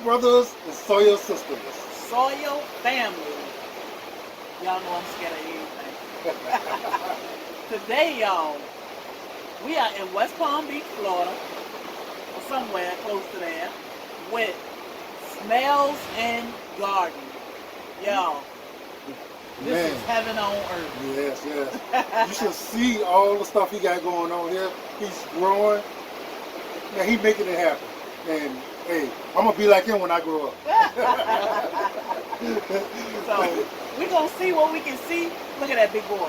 brothers and soil sisters. Soil family. Y'all know I'm scared of anything. Today, y'all, we are in West Palm Beach, Florida, or somewhere close to there, with Snails Garden. Y'all, this is heaven on earth. Yes, yes. You should see all the stuff he got going on here. He's growing. Yeah, he's making it happen. And hey, I'm gonna be like him when I grow up. So we're gonna see what we can see. Look at that big boy.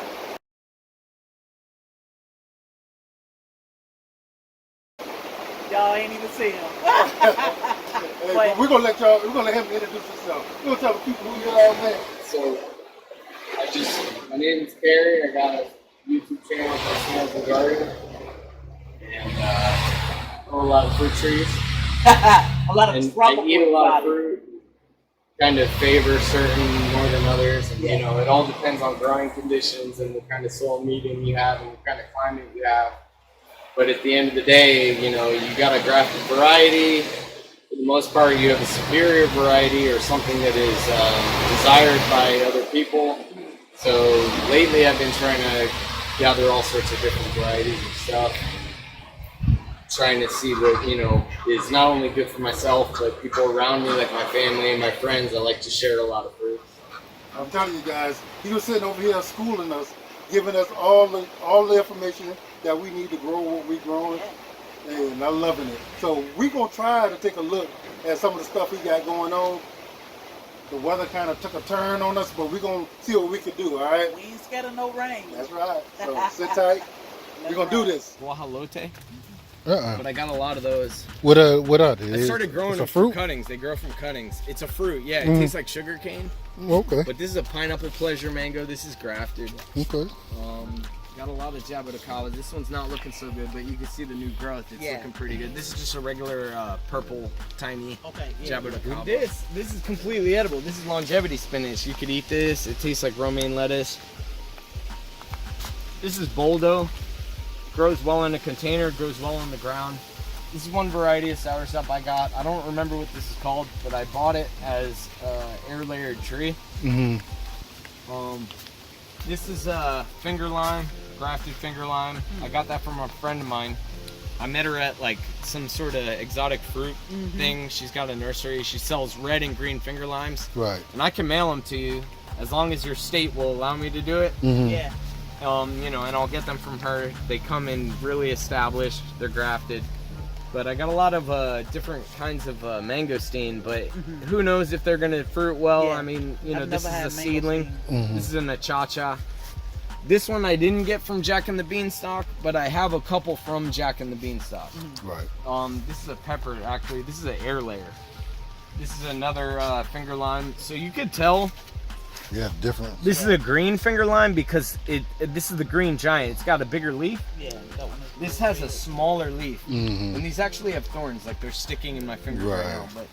Y'all ain't even see him. Hey, but we're gonna let him introduce himself. We're gonna tell the people who you are, man. So my name is Carrie. I got a YouTube channel called Snails Garden, and grow a lot of fruit trees. A lot of and tropical I eat a lot of fruit. Kind of favor certain more than others, and you know, it all depends on growing conditions and the kind of soil medium you have and the kind of climate you have. But at the end of the day, you know, you got a grafted variety. For the most part, you have a superior variety or something that is desired by other people. So lately, I've been trying to gather all sorts of different varieties and stuff, trying to see what, you know, is not only good for myself, but people around me, like my family and my friends. I like to share a lot of fruits. I'm telling you guys, he was sitting over here schooling us, giving us all the information that we need to grow what we're growing, and I'm loving it. So we're gonna try to take a look at some of the stuff we got going on. The weather kind of took a turn on us, but we're gonna see what we can do. All right? We ain't scared of no rain. That's right. So sit tight. We're gonna do this. Guajolote. But I got a lot of those. What are they? I started growing them from cuttings. They grow from cuttings. It's a fruit. Yeah, it tastes like sugar cane. Okay. But this is a pineapple pleasure mango. This is grafted. Okay. Got a lot of jaboticaba. This one's not looking so good, but you can see the new growth. It's looking pretty good. This is just a regular purple, tiny jaboticaba. This is completely edible. This is longevity spinach. You could eat this. It tastes like romaine lettuce. This is boldo. Grows well in a container, grows well on the ground. This is one variety of soursop I got. I don't remember what this is called, but I bought it as air layered tree. This is finger lime, grafted finger lime. I got that from a friend of mine. I met her at like some sort of exotic fruit thing. She's got a nursery. She sells red and green finger limes. Right. And I can mail them to you as long as your state will allow me to do it. Yeah. You know, and I'll get them from her. They come in really established. They're grafted. But I got a lot of different kinds of mangosteen, but who knows if they're gonna fruit well. I mean, you know, this is a seedling. This is an achacha. This one I didn't get from Jack and the Beanstalk, but I have a couple from Jack and the Beanstalk. Right. This is a pepper, actually. This is an air layer. This is another finger lime. So you could tell. Yeah, different. This is a green finger lime because this is the green giant. It's got a bigger leaf. Yeah, that one. This has a smaller leaf, and these actually have thorns, like they're sticking in my finger right now. But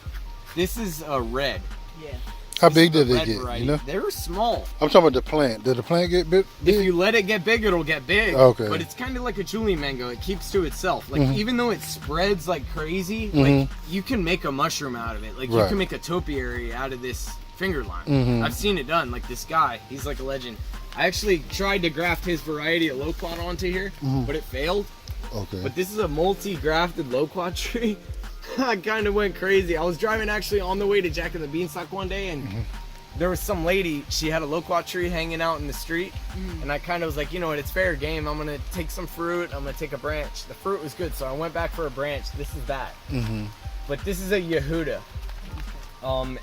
this is a red. Yeah. How big did they get? Variety. You know, they were small. I'm talking about the plant. Did the plant get big? If you let it get big, it'll get big. Okay. But it's kind of like a Julienne mango. It keeps to itself. Like even though it spreads like crazy, like you can make a mushroom out of it. Like you can make a topiary out of this finger lime. I've seen it done. Like this guy, he's like a legend. I actually tried to graft his variety of loquat onto here, but it failed. Okay. But this is a multi-grafted loquat tree. I kind of went crazy. I was driving actually on the way to Jack and the Beanstalk one day, and there was some lady, she had a loquat tree hanging out in the street, and I kind of was like, you know what, it's fair game. I'm going to take some fruit. I'm going to take a branch. The fruit was good, so I went back for a branch. This is that. But this is a Yehuda.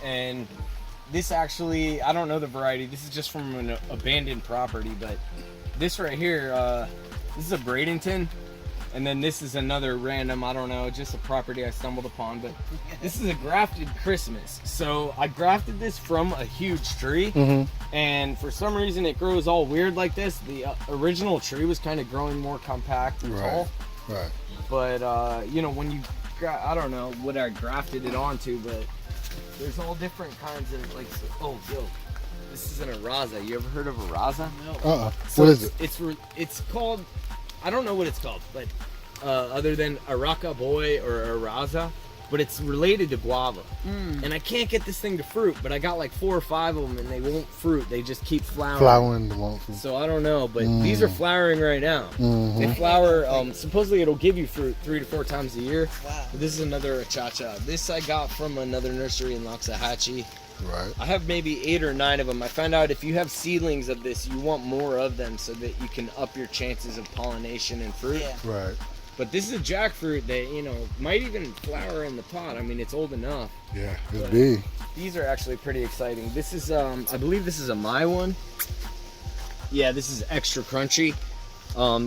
And this actually, I don't know the variety. This is just from an abandoned property, but this right here, this is a Bradenton. And then this is another random, I don't know, just a property I stumbled upon, but this is a grafted Christmas. So I grafted this from a huge tree, and for some reason it grows all weird like this. The original tree was kind of growing more compact and tall. Right. But, you know, when you, I don't know what I grafted it onto, but there's all different kinds of, like, oh, yo, this is an Araza. You ever heard of Araza? No. So what is it? It's called, I don't know what it's called, but other than Araka Boy or Araza, but it's related to guava. And I can't get this thing to fruit, but I got like 4 or 5 of them, and they won't fruit. They just keep flowering. Flowering, the won't fruit. So I don't know, but these are flowering right now. They flower. Supposedly it'll give you fruit 3 to 4 times a year. Wow. But this is another achacha. This I got from another nursery in Loxahatchee. Right. I have maybe 8 or 9 of them. I found out if you have seedlings of this, you want more of them so that you can up your chances of pollination and fruit. Yeah. Right. But this is a jackfruit that, you know, might even flower in the pot. I mean, it's old enough. Yeah, it's But big. These are actually pretty exciting. This is, I believe this is a my one. Yeah, this is extra crunchy.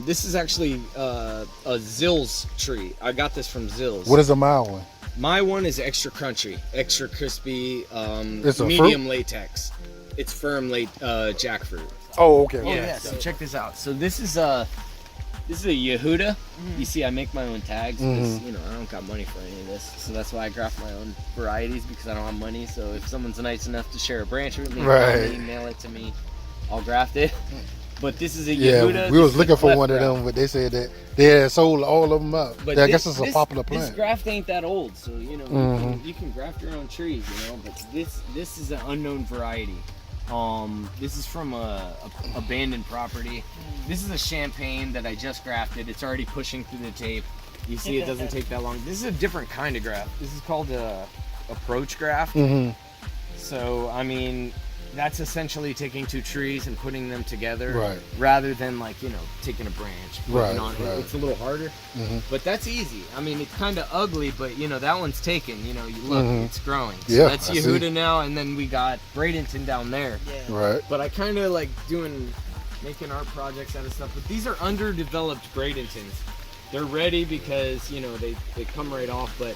This is actually a Zills tree. I got this from Zills. What is a mild one? My one is extra crunchy, extra crispy, It's a medium latex. It's firm jackfruit. Oh, okay. Yeah, so check this out. So this is a Yehuda. You see, I make my own tags because you know I don't got money for any of this, so that's why I graft my own varieties because I don't have money. So if someone's nice enough to share a branch with me, Right. email it to me, I'll graft it. But this is a Yeah, Yehuda. we This was is looking a for cleft one of graft. them, but they said that they had sold all of them out. But I guess it's a popular This plant. graft ain't that old, so you know you can graft your own trees, you know. But this is an unknown variety. This is from a abandoned property. This is a champagne that I just grafted. It's already pushing through the tape. You see, it doesn't take that long. This is a different kind of graft. This is called a approach graft. So I mean, that's essentially taking 2 trees and putting them together, Right. rather than like, you know, taking a branch, putting Right, it on it. right. It's a little harder, but that's easy. I mean, it's kind of ugly, but you know, that one's taken. You know, you look, it's growing. So Yeah, that's I see. Yehuda now, and then we got Bradenton down there. Yeah. Right. But I kind of like making art projects out of stuff. But these are underdeveloped Bradentons. They're ready because, you know, they come right off, but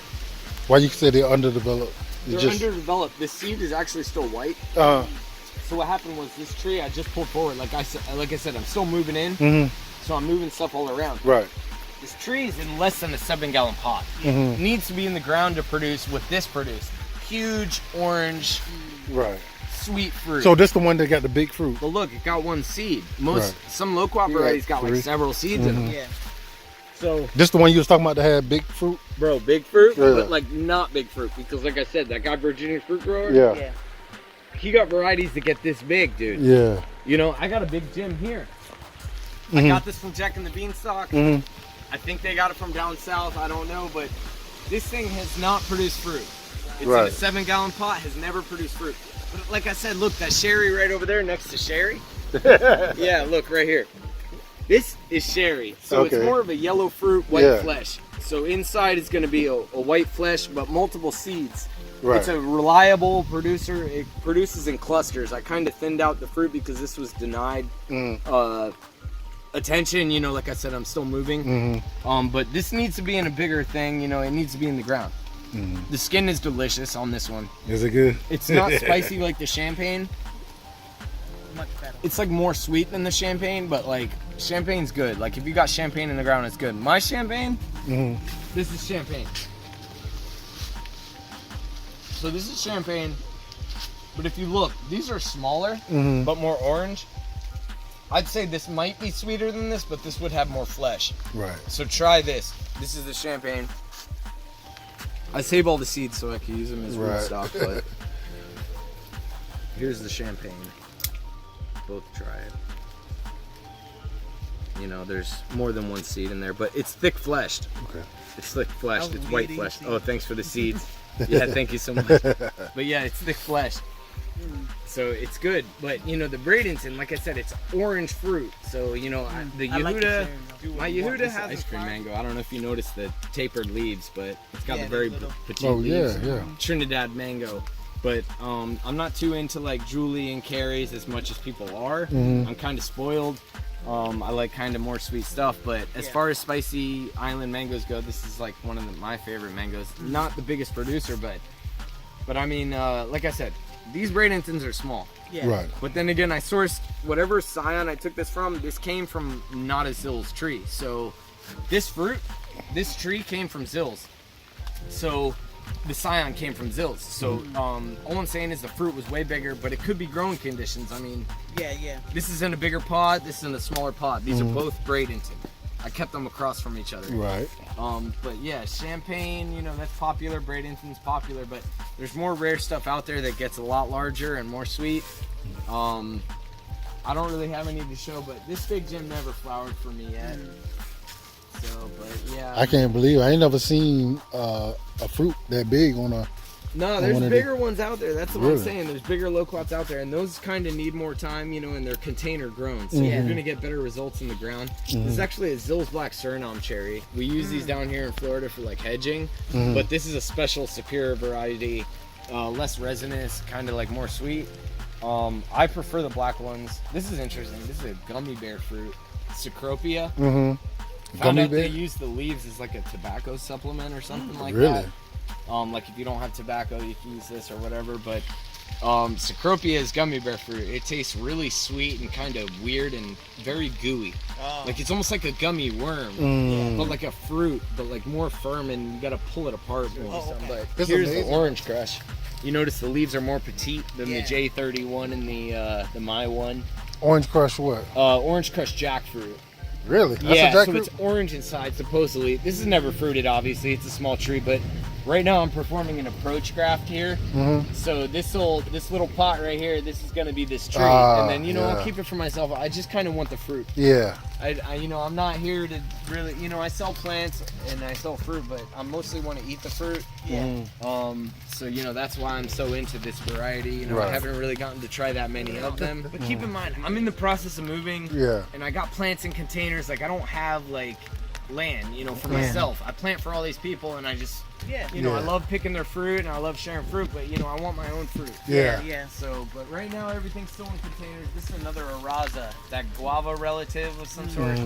Why you say they're underdeveloped? they're underdeveloped. The seed is actually still white. So what happened was this tree I just pulled forward. Like I said, I'm still moving in, so I'm moving stuff all around. Right. This tree is in less than a 7-gallon pot. It needs to be in the ground to produce what this produced. Huge orange, Right. sweet fruit. So this the one that got the big fruit. But look, it got 1 seed. Right. Some loquat varieties got like 3. several seeds in them. Yeah. So, This the one you was talking about that had big fruit. bro, big fruit, Yeah. but like not big fruit because, like I said, that guy Virginia fruit grower. Yeah. He got varieties that get this big, dude. Yeah. You know, I got a big gym here. I got this from Jack and the Beanstalk. I think they got it from down south. I don't know, but this thing has not produced fruit. It's Right. in a 7-gallon pot. Has never produced fruit. But like I said, look, that sherry right over there next to sherry. Yeah, look right here. This is sherry, so it's Okay. more of a yellow fruit, white Yeah. flesh. So inside is going to be a white flesh, but multiple seeds. Right. It's a reliable producer. It produces in clusters. I kind of thinned out the fruit because this was denied attention. You know, like I said, I'm still moving. But this needs to be in a bigger thing. You know, it needs to be in the ground. The skin is delicious on this one. Is it good? It's not spicy like the champagne. Much better. It's like more sweet than the champagne, but like champagne's good. Like if you got champagne in the ground, it's good. My champagne, this is champagne. So this is champagne, but if you look, these are smaller, but more orange. I'd say this might be sweeter than this, but this would have more flesh. Right. So try this. This is the champagne. I save all the seeds so I can use them as Right. rootstock, but here's the champagne. Both try it. You know, there's more than 1 seed in there, but it's thick fleshed. Okay. It's thick fleshed. I It's was white eating fleshed. seeds. Oh, thanks for the seeds. Yeah, thank you so much. But yeah, it's thick fleshed. So it's good. But you know, the Bradenton, like I said, it's orange fruit. So you know, the I like the Yehuda, sharing, my though. Yehuda has ice cream mango. I don't know if you noticed the tapered leaves, but it's got Yeah, the very the little- petite Oh leaves. yeah, yeah. Trinidad mango. But I'm not too into like Julie and Carrie's as much as people are. I'm kind of spoiled. I like kind of more sweet stuff, but as far as spicy island mangoes go, this is like one of my favorite mangoes. Not the biggest producer, but I mean, like I said, these Bradentons are small. Yeah. Right. But then again, I sourced whatever scion I took this from. This came from not a Zill's tree. So this tree came from Zill's. So the scion came from Zill's. So all I'm saying is the fruit was way bigger, but it could be growing conditions. I mean, Yeah. this is in a bigger pod. This is in a smaller pod. These are both Bradenton. I kept them across from each other. Right. But yeah, champagne, you know, that's popular. Bradenton's popular, but there's more rare stuff out there that gets a lot larger and more sweet. I don't really have any to show, but this fig gem never flowered for me yet. So, but yeah. I can't believe I ain't never seen a fruit that big on a. No, on there's one of bigger ones out there. That's what I'm Really? saying. There's bigger loquats out there, and those kind of need more time, you know, and they're container grown. So Mhm. you're going to get better results in the ground. This is actually a Zill's Black Suriname cherry. We use these down here in Florida for like hedging, but this is a special superior variety, less resinous, kind of like more sweet. I prefer the black ones. This is interesting. This is a gummy bear fruit, Cecropia. Mm-hmm. Found Gummy out they bear. use the leaves as like a tobacco supplement or something like Really? that. Like if you don't have tobacco, you can use this or whatever. But Cecropia is gummy bear fruit. It tastes really sweet and kind of weird and very gooey. Like it's almost like a gummy worm, but like a fruit, but like more firm, and you gotta pull it apart more. But It's here's amazing. the orange crush. You notice the leaves are more petite than Yeah. the J31 and the My one. Orange Crush what? Orange crush jackfruit. Really? That's Yeah, a so jackfruit? it's orange inside, supposedly. This is never fruited, obviously. It's a small tree, but right now I'm performing an approach graft here. So this little pot right here, this is going to be this tree. And then, you know, yeah. I'll keep it for myself. I just kind of want the fruit. Yeah. I you know, I'm not here to really, you know, I sell plants and I sell fruit, but I mostly want to eat the fruit. Yeah. So, you know, that's why I'm so into this variety. You know, I Right. haven't really gotten to try that many of them. But keep in mind, I'm in the process of moving. Yeah. And I got plants in containers. Like, I don't have, like, land, you know, for myself. I plant for all these people, and I just, Yeah. you know, I Yeah. love picking their fruit, and I love sharing fruit, but, you know, I want my own fruit. Yeah. Yeah. So, but right now, everything's still in containers. This is another Araza, that guava relative of some sort.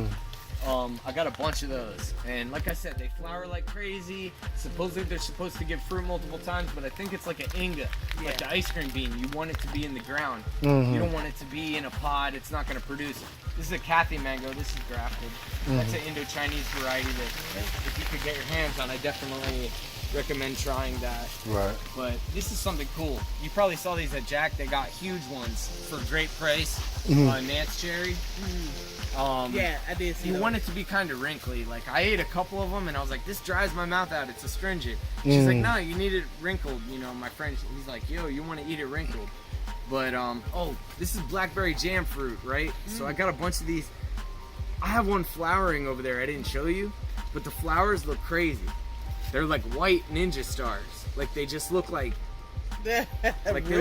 I got a bunch of those, and like I said, they flower like crazy. Supposedly they're supposed to give fruit multiple times, but I think it's like an inga, like the ice cream bean. You want it to be in the ground. You don't want it to be in a pod. It's not going to produce. This is a Kathy mango. This is grafted. That's an Indo-Chinese variety that if you could get your hands on, I definitely recommend trying that. Right. But this is something cool. You probably saw these at Jack. They got huge ones for a great price. Nance cherry. Yeah, I did see You those. want it to be kind of wrinkly. Like, I ate a couple of them and I was like, this dries my mouth out. It's astringent. She's like, no, you need it wrinkled. You know, my friend, he's like, yo, you want to eat it wrinkled. But, oh, this is blackberry jam fruit, right? So I got a bunch of these. I have one flowering over there I didn't show you, but the flowers look crazy. They're like white ninja stars. Like, they just look like they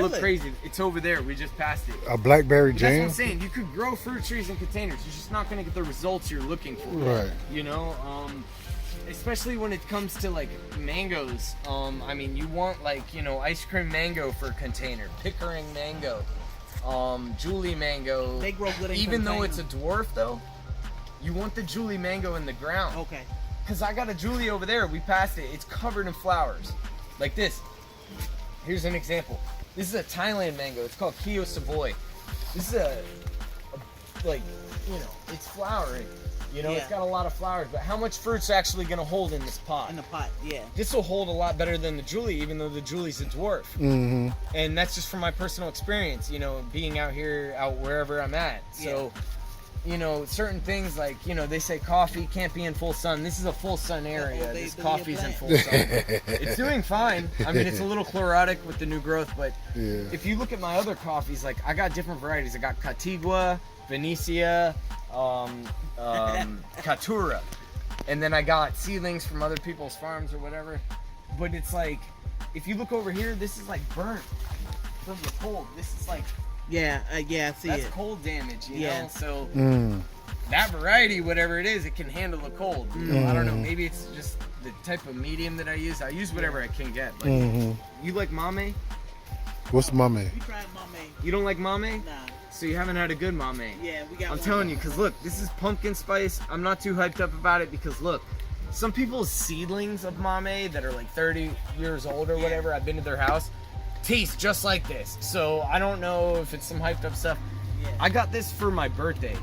look crazy. It's over there. We just passed it. A blackberry But that's what jam? I'm saying. You could grow fruit trees in containers. You're just not going to get the results you're looking for. Right. You know, especially when it comes to like mangoes. I mean, you want like, you know, ice cream mango for a container, Pickering mango, Julie mango. They grow good in Even though containers. it's a dwarf though, you want the Julie mango in the ground. Okay. Because I got a Julie over there. We passed it. It's covered in flowers. Like this. Here's an example. This is a Thailand mango. It's called Keo Savoy. This is a like, you know, it's flowering. You know, it's Yeah. got a lot of flowers. But how much fruit's actually going to hold in this pot? In the pot, yeah. This will hold a lot better than the Julie, even though the Julie's a dwarf. And that's just from my personal experience, you know, being out here, out wherever I'm at. So, you know, certain things like, you know, they say coffee can't be in full sun. This is a full sun area. they This do coffee's your in plant. full sun. It's doing fine. I mean, it's a little chlorotic with the new growth, but Yeah. if you look at my other coffees, like I got different varieties. I got Catigua, Venecia, Catura, and then I got seedlings from other people's farms or whatever. But it's like, if you look over here, this is like burnt from the cold. This is like, Yeah, yeah, I see that's it. cold damage, you Yeah. know? So Mm. that variety, whatever it is, it can handle the cold. You know, I don't know, maybe it's just the type of medium that I use. I use whatever I can get. Like, you like mame? What's mame? We tried mame. You don't like mame? Nah. So you haven't had a good mame. Yeah, we got I'm one. telling you, because look, this is pumpkin spice. I'm not too hyped up about it because look, some people's seedlings of mame that are like 30 years old or whatever, I've been to their house, taste just like this. So I don't know if it's some hyped up stuff. Yeah. I got this for my birthday.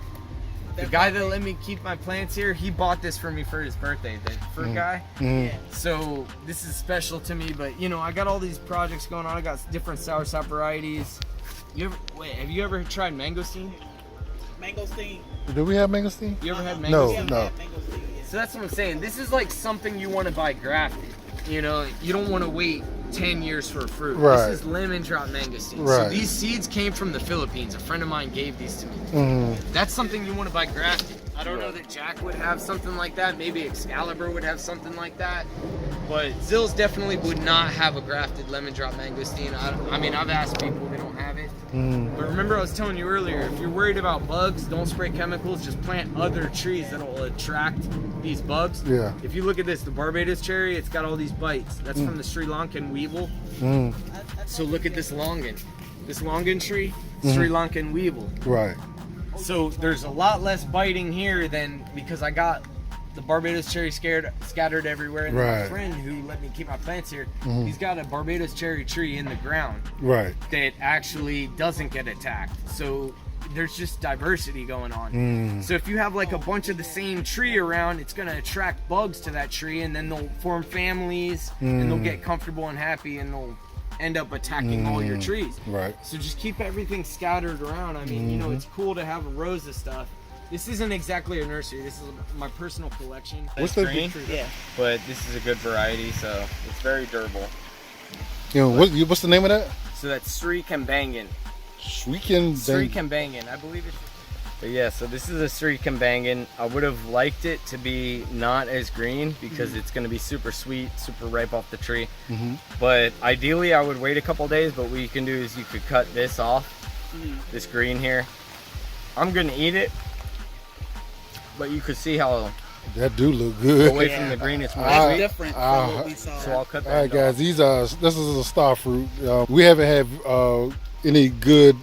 The guy that let me keep my plants here, he bought this for me for his birthday, the fruit guy. Yeah. So this is special to me, but you know, I got all these projects going on. I got different soursop varieties. Have you ever tried mangosteen? Mangosteen. Do we have mangosteen? You ever had No, mangosteen? no. So that's what I'm saying. This is like something you want to buy grafted. You know, you don't want to wait 10 years for a fruit. Right. This is lemon drop mangosteen. Right. So these seeds came from the Philippines. A friend of mine gave these to me. That's something you want to buy grafted. I don't know that Jack would have something like that. Maybe Excalibur would have something like that. But Zill's definitely would not have a grafted lemon drop mangosteen. I mean, I've asked people, they don't have it. But remember I was telling you earlier, if you're worried about bugs, don't spray chemicals, just plant other trees that will attract these bugs. Yeah. If you look at this, the Barbados cherry, it's got all these bites. That's from the Sri Lankan weevil. So look at this longan. This longan tree, Sri Lankan weevil. Right. So there's a lot less biting here than, because I got the Barbados cherry scattered everywhere. And my friend who let me keep my plants here, he's got a Barbados cherry tree in the ground Right. that actually doesn't get attacked. So there's just diversity going on. So if you have like a bunch of the same tree around, it's going to attract bugs to that tree, and then they'll form families and they'll get comfortable and happy, and they'll end up attacking all your trees. Right. So just keep everything scattered around. I mean, you know, it's cool to have a rows of stuff. This isn't exactly a nursery. This is my personal collection. What's the green? Yeah. But this is a good variety, so it's very durable. You know, what's the name of that? So that's Sri Kambangan. Sri Sri Kambangan, I believe it's. But yeah, so this is a Sri Kambangan. I would have liked it to be not as green because it's going to be super sweet, super ripe off the tree. But ideally, I would wait a couple days. But what you can do is you could cut this off, this green here. I'm going to eat it, but you could see how That do look good. away from the green it's more That's sweet. different from what we saw. So I'll cut that All right, guys. off. This is a star fruit. We haven't had any good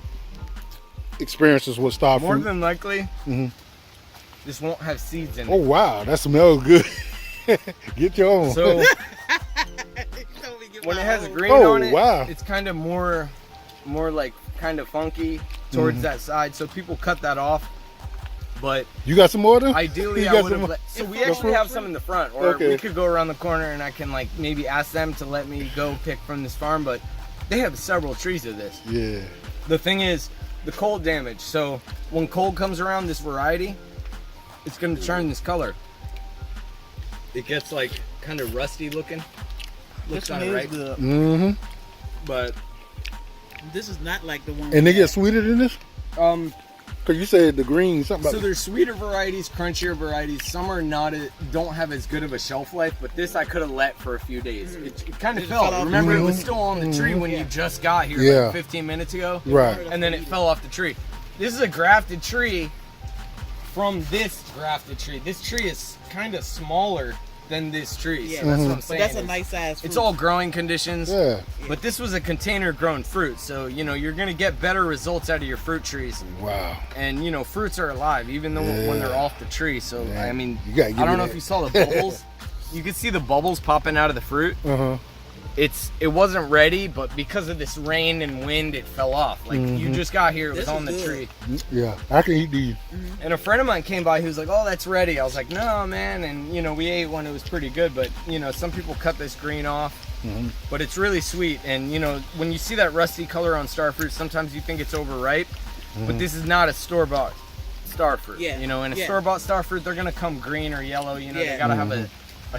experiences with star More fruit. than likely, this won't have seeds in it. Oh wow, that smells good. Get your own. So when it has green Oh, on it, wow. it's kind of more like kind of funky towards that side. So people cut that off. But you got some more? Though? ideally, You I got would some have. more? So we actually have some in the front, or Okay. we could go around the corner and I can like maybe ask them to let me go pick from this farm. But they have several trees of this. Yeah. The thing is, the cold damage. So when cold comes around, this variety, it's going to turn this color. It gets like kind of rusty looking. Looks This one kind of is right, good. but This is not like the one. And they get sweeter than this? Cause you said the green something so about. there's sweeter varieties, crunchier varieties. Some are not, don't have as good of a shelf life, but this I could have let for a few days. It kind of It fell. fell off. Remember, it was still on the tree when you just got here, Yeah. like 15 minutes ago, Right. and then it fell off the tree. This is a grafted tree from this grafted tree. This tree is kind of smaller than this tree. Yeah, So that's what I'm but saying. that's a is nice size fruit. It's all growing conditions. Yeah. But this was a container grown fruit, so you know you're gonna get better results out of your fruit trees. Wow. And you know fruits are alive even though when they're off the tree. So Yeah. I mean, You gotta give I don't me know that. if you saw the bubbles. You could see the bubbles popping out of the fruit. It wasn't ready, but because of this rain and wind, it fell off. Like you just got here, it was This on the is tree. Yeah. I can eat these. And a friend of mine came by, he was like, "Oh, that's ready." I was like, "No, man." And you know, we ate one; it was pretty good. But you know, some people cut this green off, but it's really sweet. And you know, when you see that rusty color on star fruit, sometimes you think it's overripe, but this is not a store-bought star fruit. Yeah. You know, in a Yeah. store-bought star fruit, they're gonna come green or yellow. You know, Yeah. they gotta have a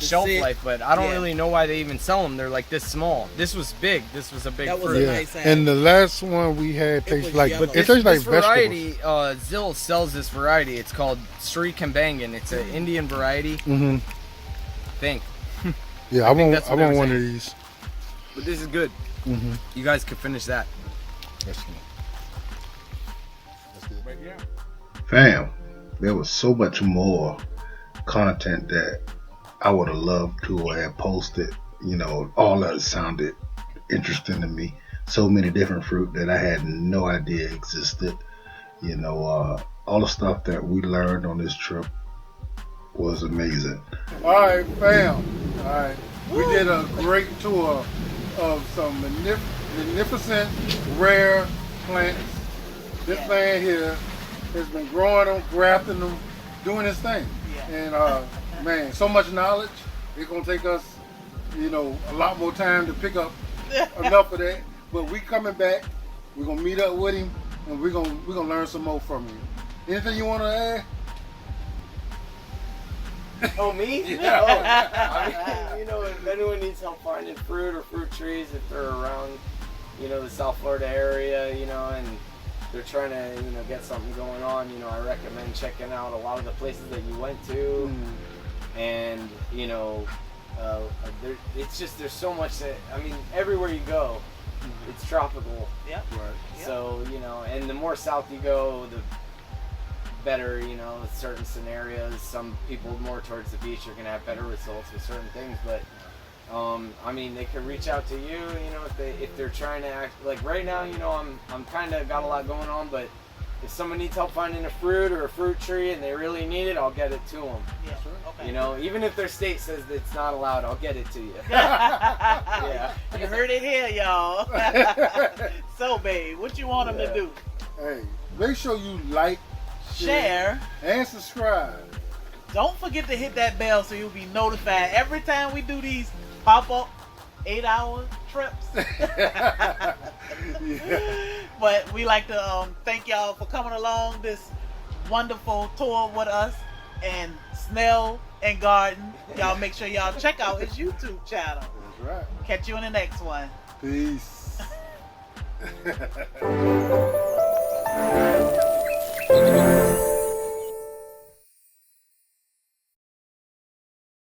shelf sit. life. But I don't Yeah. really know why they even sell them. They're like this small. This was big. This was a big That was fruit. a Yeah. nice size. And the last one we had tastes was like, yellow. but it tastes like This vegetables. variety, Zill sells this variety. It's called Sri Kambangan. It's an Indian variety. I think. Yeah, I that's want what they were one of saying. these. But this is good. You guys could finish that. That's good. That's good. But yeah. Fam, there was so much more content that I would have loved to have posted. You know, all of it sounded interesting to me. So many different fruit that I had no idea existed. You know, all the stuff that we learned on this trip was amazing. All right, fam. All right. We did a great tour of some magnificent, rare plants. This man here has been growing them, grafting them, doing his thing. And man, so much knowledge. It's gonna take us, you know, a lot more time to pick up enough of that. But we coming back. We're gonna meet up with him, and we're gonna learn some more from him. Anything you want to add? Oh, me? Yeah. Oh, I mean, you know, if anyone needs help finding fruit or fruit trees, if they're around, you know, the South Florida area, you know, and they're trying to, you know, get something going on, you know, I recommend checking out a lot of the places that you went to. And, you know, it's just, there's so much that, I mean, everywhere you go, it's tropical. Yep. Right. Yep. So, you know, and the more south you go, the better, you know, certain scenarios. Some people more towards the beach are going to have better results with certain things, but I mean, they could reach out to you, you know, if they're trying to act like right now, you know, I'm kind of got a lot going on, but if someone needs help finding a fruit or a fruit tree and they really need it, I'll get it to them. Yeah. Okay. You know, even if their state says that it's not allowed, I'll get it to you. Yeah. You heard it here, y'all. So, babe, what you want them to do? Hey, make sure you like, Share. and subscribe. Don't forget to hit that bell so you'll be notified every time we do these pop-up 8-hour trips. Yeah. But we like to thank y'all for coming along this wonderful tour with us and Snails Garden. Y'all make sure y'all check out his YouTube channel. That's right. Catch you in the next one. Peace.